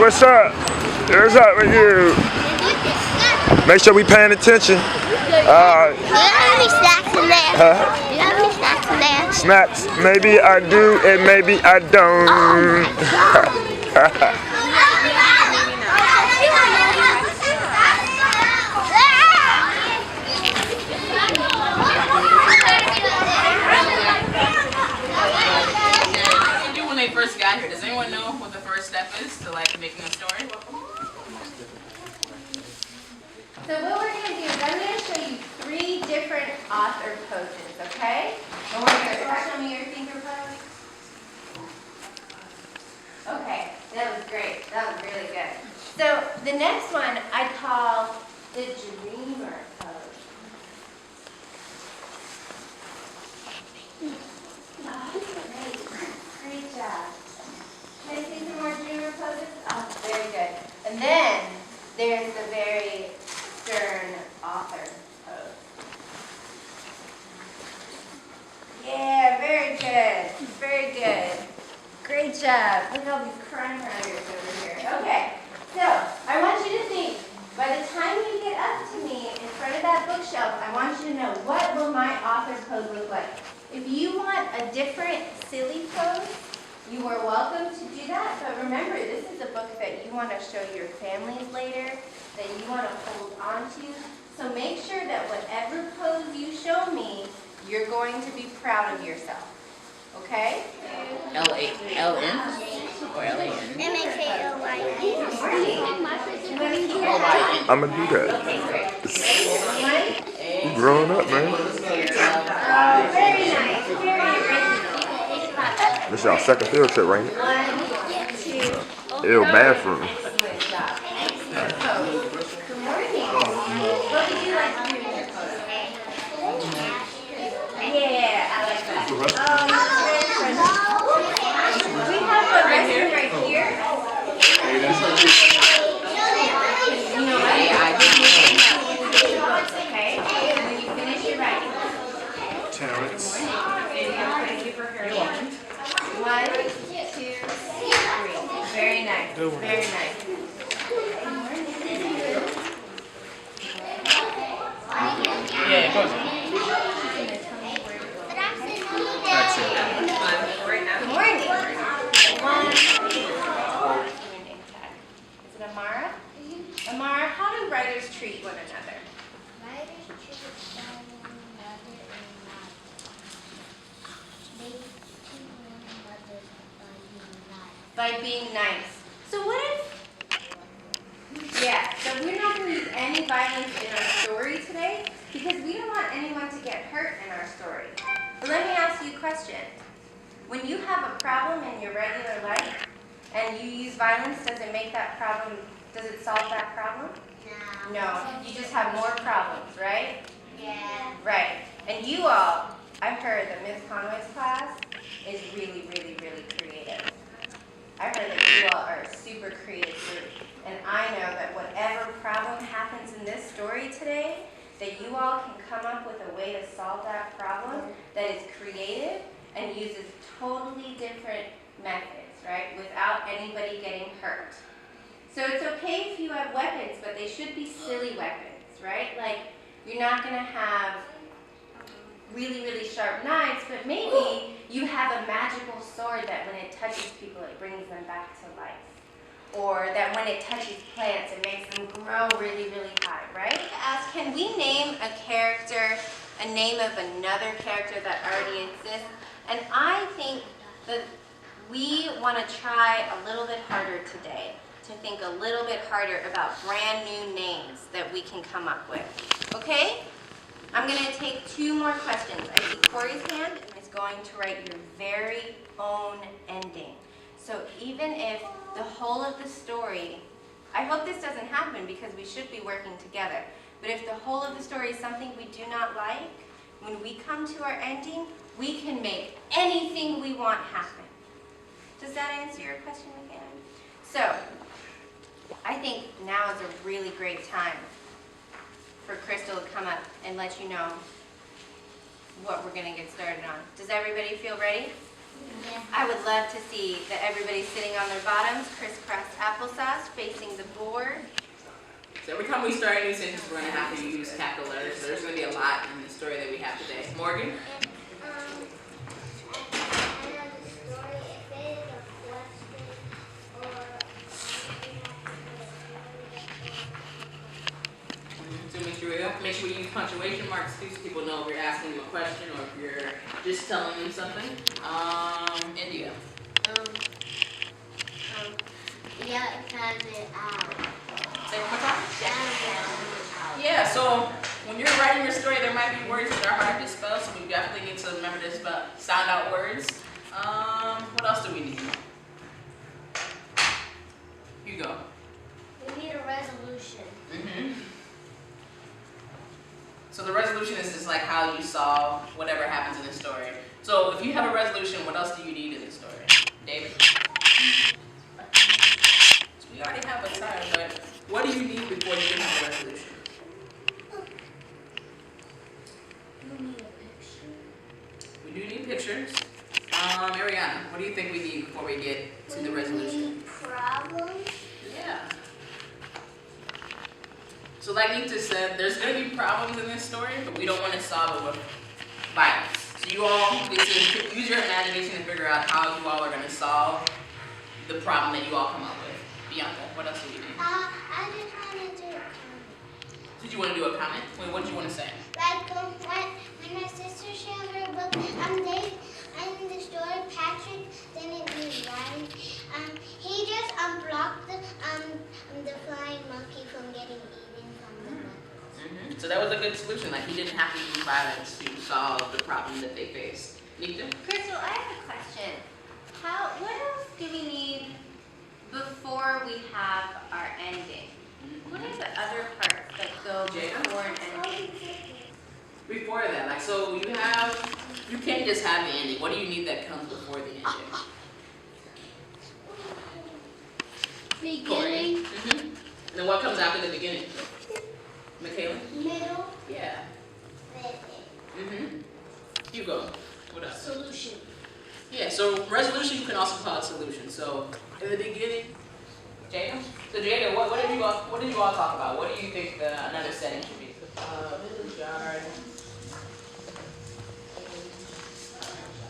what's up? What's up with you? Make sure we paying attention. Do you have any snacks in there? Do you have any snacks in there? Snacks? Maybe I do and maybe I don't. When they first got here, does anyone know what the first step is to like making a story? So what we're going to do is I'm going to show you 3 different author poses, okay? And we're going to show me your finger pose. Okay, that was great. That was really good. So the next one I call the dreamer pose. Great job. Can I see some more dreamer poses? Oh, very good. And then there's the very stern author pose. Yeah, very good. Very good. Great job. Look at all these crime writers over here. Okay, so I want you to think, by the time you get up to me in front of that bookshelf, I want you to know, what will my author pose look like? If you want a different silly pose, you are welcome to do that, but remember, this is a book that you want to show your families later, that you want to hold on to. So make sure that whatever pose you show me, you're going to be proud of yourself. Okay? L-A-L-N or L-A-N? M-A-K-O-Y-N. I'm gonna do that. Okay, great. You growing up, man. Very nice. Very nice. This is our second field trip, right? 1, 2. Ew, bathroom. Good job. Good morning. What would you like to do with your photo? Yeah, I like that. We have a restroom right here. You know what? Okay. And when you finish your writing. Terrence. Thank you for hurrying. 1, 2, 3. Very nice. Very nice. Yeah, go ahead. Good morning. 1, 2, 3. Is it Amara? Amara, how do writers treat one another? By being nice. So what if, yeah, so we're not going to use any violence in our story today because we don't want anyone to get hurt in our story. But let me ask you a question. When you have a problem in your regular life and you use violence, does it make that problem, does it solve that problem? No. You just have more problems, right? Yeah. Right. And you all, I've heard that Ms. Conway's class is really, really, really creative. I've heard that you all are a super creative group. And I know that whatever problem happens in this story today, that you all can come up with a way to solve that problem that is creative and uses totally different methods, right? Without anybody getting hurt. So it's okay if you have weapons, but they should be silly weapons, right? Like, you're not going to have really, really sharp knives, but maybe you have a magical sword that when it touches people, it brings them back to life. Or that when it touches plants, it makes them grow really, really high, right? Ask, can we name a character, a name of another character that already exists? And I think that we want to try a little bit harder today, to think a little bit harder about brand new names that we can come up with. Okay? I'm going to take 2 more questions. I see Corey's hand and is going to write your very own ending. So even if the whole of the story, I hope this doesn't happen because we should be working together, but if the whole of the story is something we do not like, when we come to our ending, we can make anything we want happen. Does that answer your question, McKenna? So, I think now is a really great time for Crystal to come up and let you know what we're going to get started on. Does everybody feel ready? I would love to see that everybody's sitting on their bottoms, crisscross applesauce, facing the board. So every time we start a new sentence, we're going to have to use capital letters. So there's going to be a lot in the story that we have today. Morgan? So make sure you use punctuation marks too, so people know if you're asking them a question or if you're just telling them something. India. Yeah, because it out. Say one more time. Yeah, so when you're writing your story, there might be words that are hard to spell, so we definitely need to remember to sound out words. What else do we need? You go. We need a resolution. So the resolution is just like how you solve whatever happens in the story. So if you have a resolution, what else do you need in the story? David? So we already have a time, but what do you need before you can have a resolution? We need a picture. We do need pictures. Ariana, what do you think we need before we get to the resolution? We need problems. Yeah. So like Nita said, there's going to be problems in this story, but we don't want to solve it with violence. So you all get to use your imagination to figure out how you all are going to solve the problem that you all come up with. Bianca, what else do we need? I just want to do a comment. Did you want to do a comment? Wait, what did you want to say? Like when my sister shared her book, in the story, Patrick didn't do right. He just unblocked the flying monkey from getting eaten from the knuckles. So that was a good solution. Like he didn't have to use violence to solve the problem that they face. Nita? Crystal, I have a question. What else do we need before we have our ending? What are the other parts that go before an ending? Before that, like so you can't just have the ending. What do you need that comes before the ending? Beginning, And then what comes after the beginning? Michaela? middle, Yeah. end. Hugo, what else? Solution. Yeah, so resolution you can also call it solution. So in the beginning, Jada? So Jada, what did you all talk about? What do you think another setting should be? Village yard.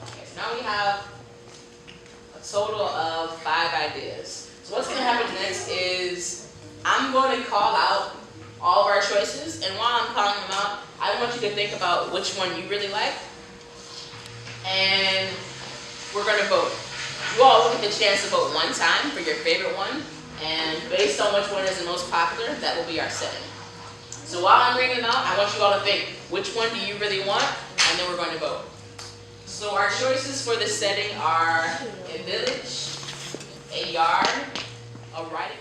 Okay, so now we have a total of 5 ideas. So what's going to happen next is I'm going to call out all of our choices, and while I'm calling them out, I want you to think about which one you really like, and we're going to vote. You all will get the chance to vote one time for your favorite one, and based on which one is the most popular, that will be our setting. So while I'm reading them out, I want you all to think, which one do you really want, and then we're going to vote. So our choices for the setting are a village, a yard, a writing.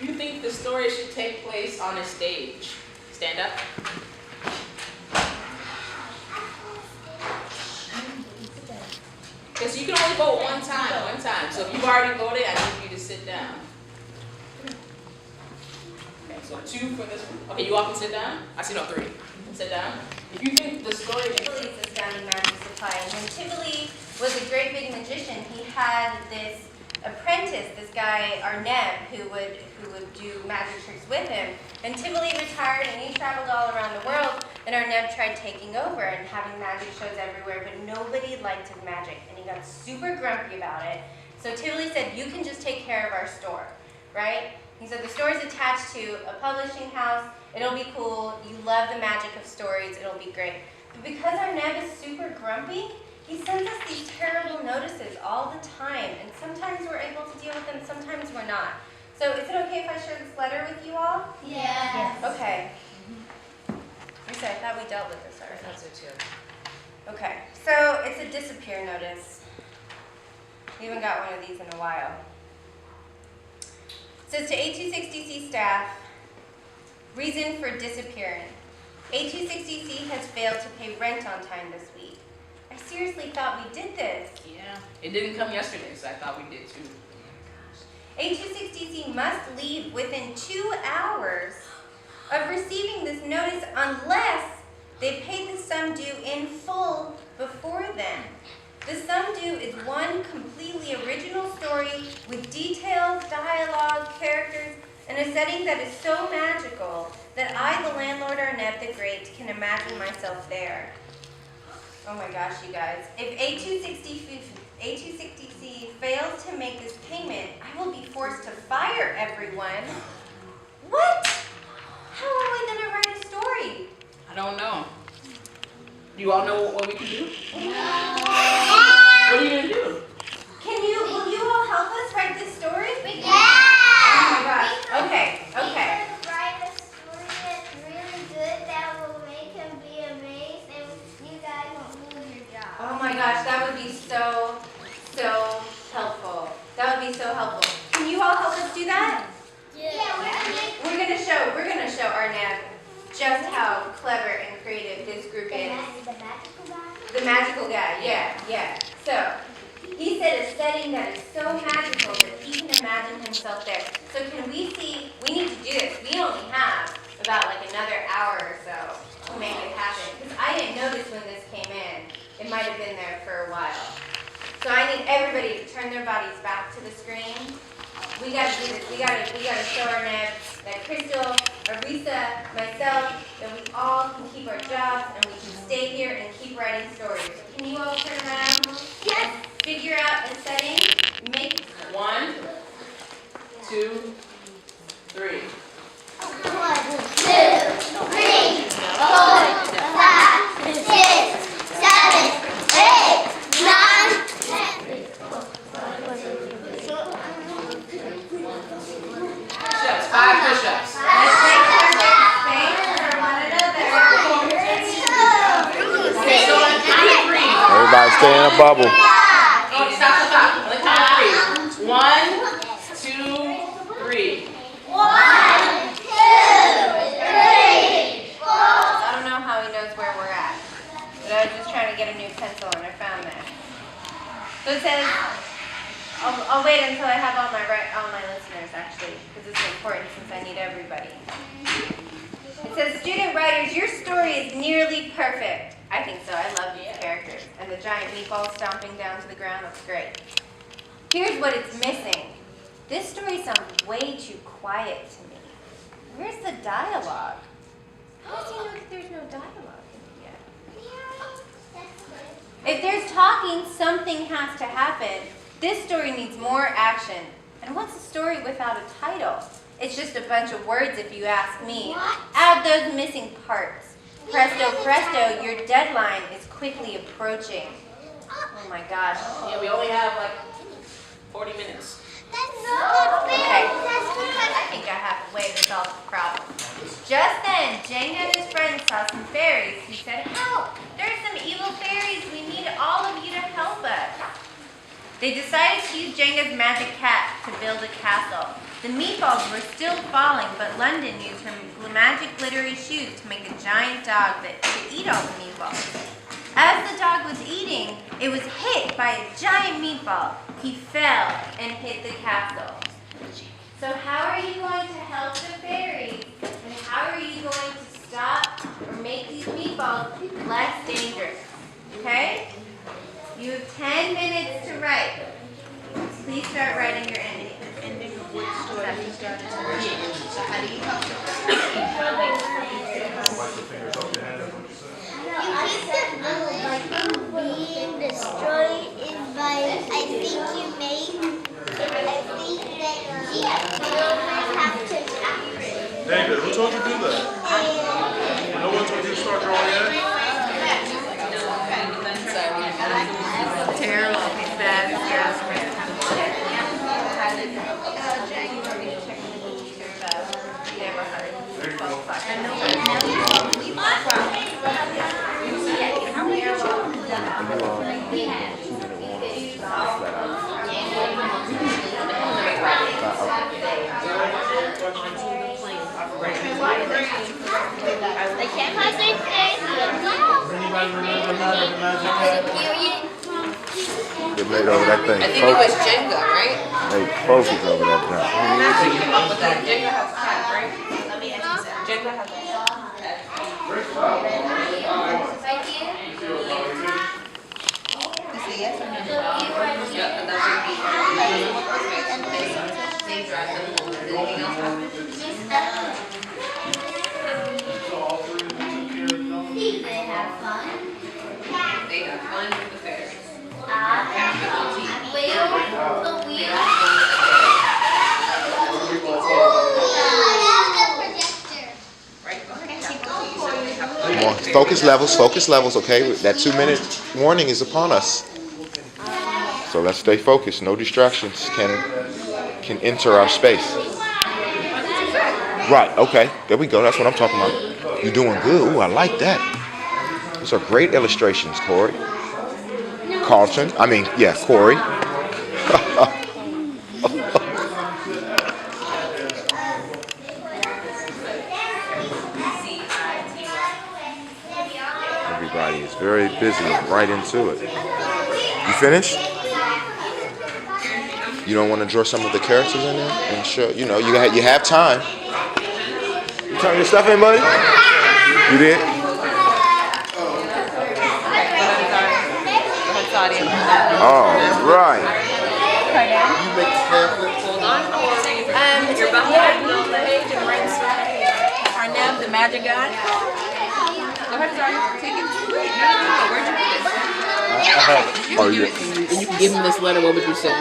If you think the story should take place on a stage, stand up. Because you can only vote one time. So if you've already voted, I need you to sit down. Okay, so 2 for this one. Okay, you all can sit down. I see no 3. Sit down. If you think the story... Tivoli's Astounding Magic Supply. And when Tivoli was a great big magician, he had this apprentice, this guy Arneb, who would do magic tricks with him. And Tivoli retired and he traveled all around the world, and Arneb tried taking over and having magic shows everywhere, but nobody liked his magic, and he got super grumpy about it. So Tivoli said, you can just take care of our store, right? He said, the store is attached to a publishing house, it'll be cool, you love the magic of stories, it'll be great. But because Arneb is super grumpy, he sends us these terrible notices all the time, and sometimes we're able to deal with them, sometimes we're not. So is it okay if I share this letter with you all? Yes. Okay. Lisa, I thought we dealt with this already. I thought so too. Okay, so it's a disappear notice. We haven't got one of these in a while. It says to A260C staff, reason for disappearing. A260C has failed to pay rent on time this week. I seriously thought we did this. Yeah, it didn't come yesterday, so I thought we did too. A260C must leave within 2 hours of receiving this notice unless they pay the sum due in full before then. The Some Do is one completely original story with details, dialogue, characters, and a setting that is so magical that I, the landlord Arnett the Great, can imagine myself there. Oh my gosh, you guys. If A260C fails to make this payment, I will be forced to fire everyone. What? How am I going to write a story? I don't know. You all know what we can do? No. What are you going to do? Will you all help us write this story? Yeah! Oh my gosh. Okay. We could write a story that's really good that will make him be amazed and you guys won't lose your job. Oh my gosh, that would be so helpful. That would be so helpful. Can you all help us do that? Yeah, We're gonna show Arnett just how clever and creative this group is. the magical guy? The magical guy, yeah. So, he said a setting that is so magical that he can imagine himself there. So we need to do this. We only have about like another hour or so to make it happen. Because I didn't notice when this came in. It might have been there for a while. So I need everybody to turn their bodies back to the screen. We gotta do this. We gotta show Arnett that Crystal, Arisa, myself, that we all can keep our jobs and we can stay here and keep writing stories. So can you all turn around? Yes. Figure out a setting. Make 1, 2, 3. 1, 2, 3, 4, 5, 6, 7, 8, 9, 10. Push-ups, 5 push-ups. Let's make sure there's space for one another. Okay, so on the count of 3. Everybody stay in a bubble. Oh, stop. On the count of 3. 1, 2, 3. 1, 2, 3, 4. I don't know how he knows where we're at, but I was just trying to get a new pencil and I found that. So it says, I'll wait until I have all my listeners actually, because this is important since I need everybody. It says, student writers, your story is nearly perfect. I think so. I love these characters. And the giant meatball stomping down to the ground, that's great. Here's what it's missing. This story sounds way too quiet to me. Where's the dialogue? How does he know that there's no dialogue in it yet? If there's talking, something has to happen. This story needs more action. And what's a story without a title? It's just a bunch of words if you ask me. What? Add those missing parts. Presto, presto, your deadline is quickly approaching. Oh my gosh. Yeah, we only have like 40 minutes. That's not Okay. fair. That's because I think I have a way to solve the problem. Just then, Jenga and his friends saw some fairies who said, "Help! There's some evil fairies. We need all of you to help us." They decided to use Jenga's magic cat to build a castle. The meatballs were still falling, but London used her magic glittery shoes to make a giant dog that could eat all the meatballs. As the dog was eating, it was hit by a giant meatball. He fell and hit the castle. So how are you going to help the fairies? And how are you going to stop or make these meatballs less dangerous? Okay? You have 10 minutes to write. Please start writing your ending. Wipe the fingers off your hand. being destroyed is by, I think that children have to act. David, who told you to do that? No one told you to start drawing yet? Terrible. It's bad. There you go. Anybody remember the magic hat? Get made over that thing. I think it was Jenga, right? Hey, focus over that now. Who came up with that? Jenga has a cat, right? Jenga has a cat. Great job. focus levels, okay? That 2-minute warning is upon us. So let's stay focused. No distractions can enter our space. Right, okay. There we go. That's what I'm talking about. You're doing good. Ooh, I like that. Those are great illustrations, Corey. Corey. Everybody is very busy, right into it. You finished? You don't want to draw some of the characters in there and show? You know, you have time. You turn your stuff in, buddy? You did? All right. You're behind the page and right side. Arnab, the magic guy. Go ahead, sorry. Take it. No, where'd you put it? And you can give him this letter. What would you say?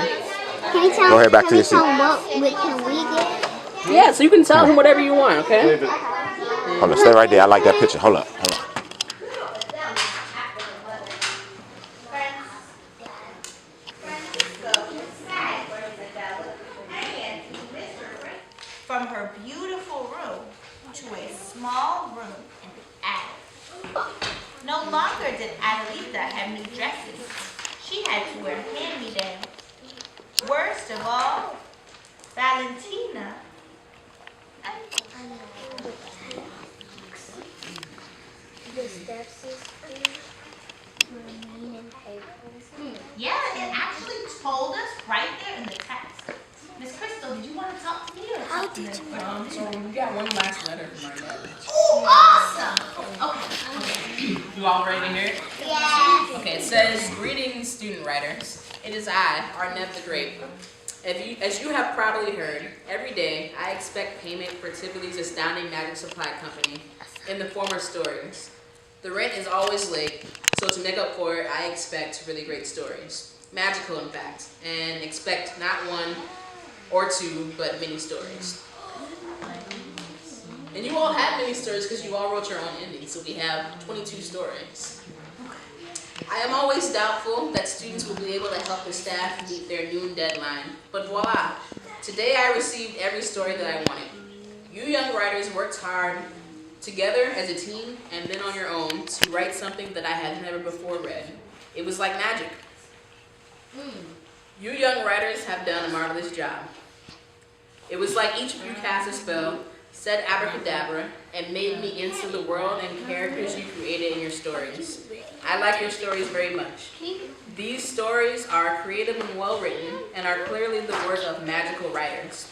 Can you tell Go ahead, back to your seat. what can we get? Yeah, so you can tell him whatever you want, okay? Hold on, stay right there. I like that picture. Hold up. From her beautiful room to a small room in the attic. No longer did Adelita have new dresses. She had to wear hand-me-downs. Worst of all, Valentina. The stepsisters were mean and hateful. Yeah, it actually told us right there in the text. Miss Crystal, did you want to talk to me or How talk to did Miss you Brown? So we got one last letter from our dad. Oh, awesome! Okay. You all ready to hear it? Yeah. Okay, it says, "Greetings, student writers. It is I, Arnett the Great. As you have probably heard, every day I expect payment for Tivoli's astounding magic supply company in the form of stories. The rent is always late, so to make up for it, I expect really great stories. Magical, in fact, and expect not one or two, but many stories. And you all have many stories because you all wrote your own endings, so we have 22 stories. I am always doubtful that students will be able to help the staff meet their noon deadline, but voila, today I received every story that I wanted. You young writers worked hard together as a team and then on your own to write something that I had never before read. It was like magic. You young writers have done a marvelous job. It was like each of you cast a spell, said abracadabra, and made me into the world and characters you created in your stories. I like your stories very much. These stories are creative and well written and are clearly the work of magical writers.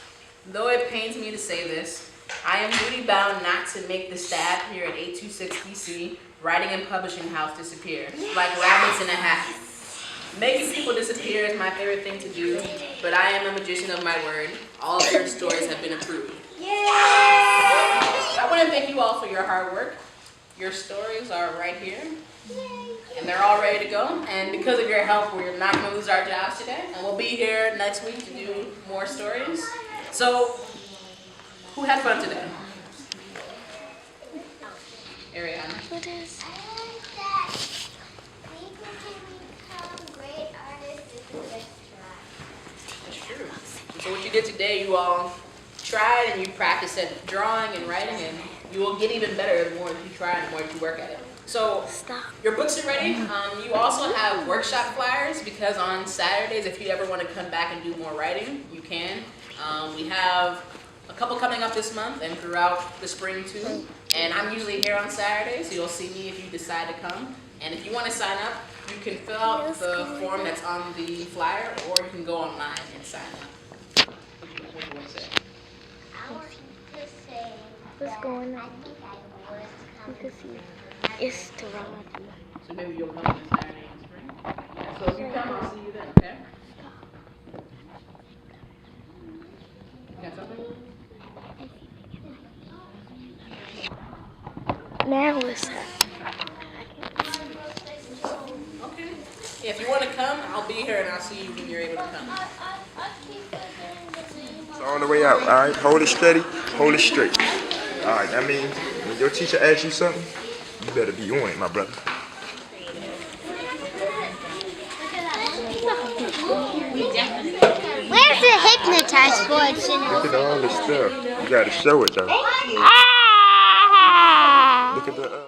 Though it pains me to say this, I am duty bound not to make the staff here at 826 DC Writing and Publishing House disappear, like rabbits in a hat. Making people disappear is my favorite thing to do, but I am a magician of my word. All of your stories have been approved. I want to thank you all for your hard work. Your stories are right here, and they're all ready to go. And because of your help, we're not going to lose our jobs today, and we'll be here next week to do more stories. So, who had fun today? Ariana. What is? I like that people can become great artists if they just try. That's true. So what you did today, you all tried and you practiced at drawing and writing, and you will get even better the more you try and the more you work at it. So your books are ready. You also have workshop flyers because on Saturdays, if you ever want to come back and do more writing, you can. We have a couple coming up this month and throughout the spring too. And I'm usually here on Saturdays, so you'll see me if you decide to come. And if you want to sign up, you can fill out the form that's on the flyer, or you can go online and sign up. What do you want to say? I want to say What's going on? I think I was You coming. can see it's Toronto. So maybe you'll come on Saturday in spring. So if you come, I'll see you then, okay? You got something? Now it's Okay. If you want to come, I'll be here and I'll see you when you're able to come. It's on the way out, all right? Hold it steady, hold it straight. All right, that means when your teacher asks you something, You better be on it, my brother. Where's the hypnotized sports? Look at all this stuff. You gotta show it though. Ah! Look at the